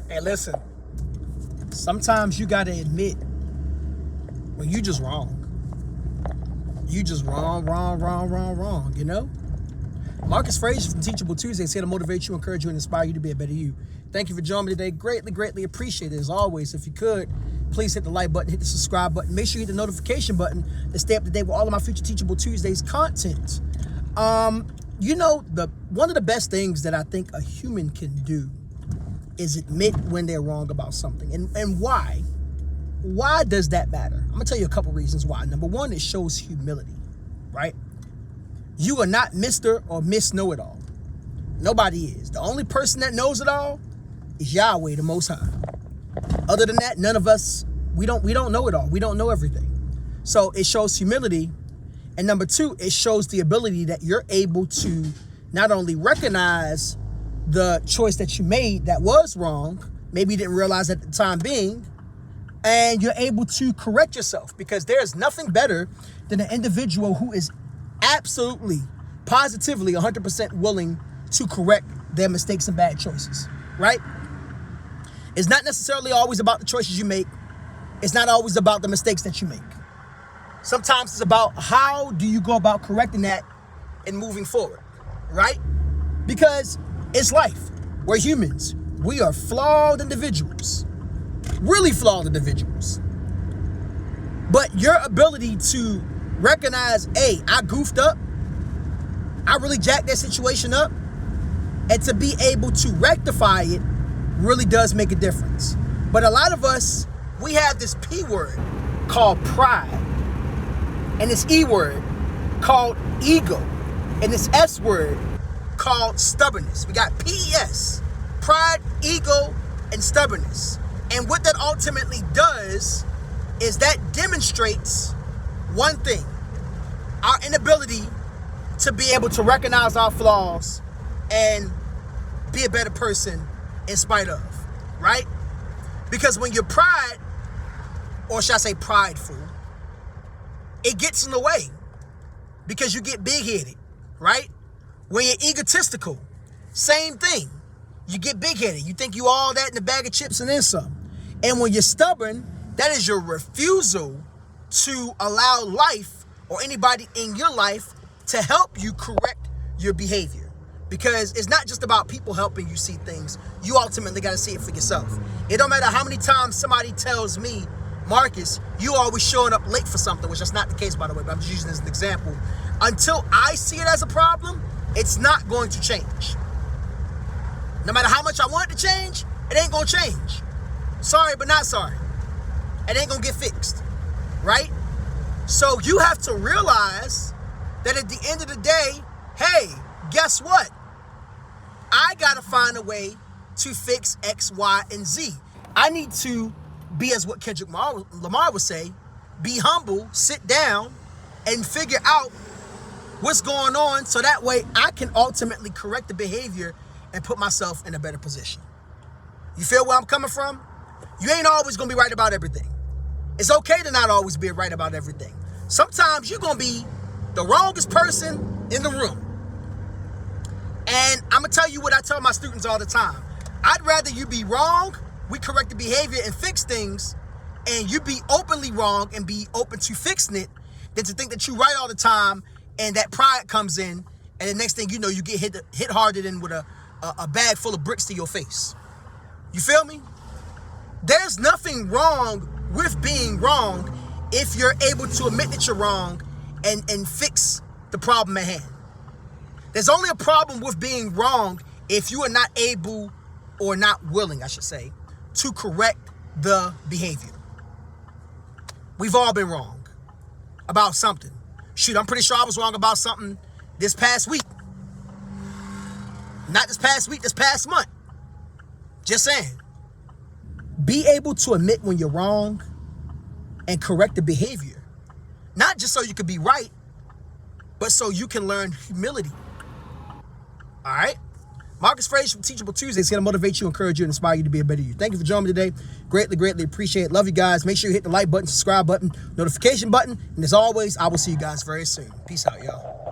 Hey, listen. Sometimes you gotta admit when you just wrong. You just wrong, you know? Marcus Frazier from Teachable Tuesdays here to motivate you, encourage you, and inspire you to be a better you. Thank you for joining me today. Greatly appreciate it. As always, if you could, please hit the like button, hit the subscribe button. Make sure you hit the notification button to stay up to date with all of my future Teachable Tuesdays content. You know, one of the best things that I think a human can do is admit when they're wrong about something. And why? Why does that matter? I'm gonna tell you a couple reasons why. Number one, it shows humility, right? You are not Mr. or Miss Know-It-All. Nobody is. The only person that knows it all is Yahweh, the Most High. Other than that, none of us, we don't know it all. We don't know everything. So it shows humility. And number two, it shows the ability that you're able to not only recognize the choice that you made that was wrong, maybe you didn't realize at the time being, and you're able to correct yourself, because there's nothing better than an individual who is absolutely, positively, 100% willing to correct their mistakes and bad choices, right? It's not necessarily always about the choices you make. It's not always about the mistakes that you make. Sometimes it's about how do you go about correcting that and moving forward, right? Because it's life. We're humans. We are flawed individuals, really flawed individuals. But your ability to recognize, hey, I goofed up, I really jacked that situation up, and to be able to rectify it really does make a difference. But a lot of us, we have this P word called pride, and this E word called ego, and this S word called stubbornness. We got PES, pride, ego, and stubbornness. And what that ultimately does is that demonstrates one thing: our inability to be able to recognize our flaws and be a better person in spite of, right? Because when you're pride, or should I say prideful, it gets in the way because you get big-headed, right? When you're egotistical, same thing. You get big-headed. You think you all that in a bag of chips and then some. And when you're stubborn, that is your refusal to allow life or anybody in your life to help you correct your behavior. Because it's not just about people helping you see things. You ultimately got to see it for yourself. It don't matter how many times somebody tells me, Marcus, you always showing up late for something, which that's not the case, by the way, but I'm just using it as an example. Until I see it as a problem, it's not going to change. No matter how much I want it to change, it ain't going to change. Sorry, but not sorry. It ain't going to get fixed, right? So you have to realize that at the end of the day, hey, guess what? I got to find a way to fix X, Y, and Z. I need to be, as what Kendrick Lamar would say, be humble, sit down, and figure out what's going on so that way I can ultimately correct the behavior and put myself in a better position. You feel where I'm coming from? You ain't always going to be right about everything. It's okay to not always be right about everything. Sometimes you're going to be the wrongest person in the room. And I'm going to tell you what I tell my students all the time. I'd rather you be wrong, we correct the behavior and fix things, and you be openly wrong and be open to fixing it, than to think that you're right all the time and that pride comes in, and the next thing you know, you get hit harder than with a bag full of bricks to your face. You feel me? There's nothing wrong with being wrong if you're able to admit that you're wrong and fix the problem at hand. There's only a problem with being wrong if you are not able, or not willing, I should say, to correct the behavior. We've all been wrong about something. Shoot, I'm pretty sure I was wrong about something this past week. Not this past week, this past month. Just saying. Be able to admit when you're wrong and correct the behavior. Not just so you can be right, but so you can learn humility. All right? Marcus Frazier from Teachable Tuesdays here to motivate you, encourage you, and inspire you to be a better you. Thank you for joining me today. Greatly appreciate it. Love you guys. Make sure you hit the like button, subscribe button, notification button. And as always, I will see you guys very soon. Peace out, y'all.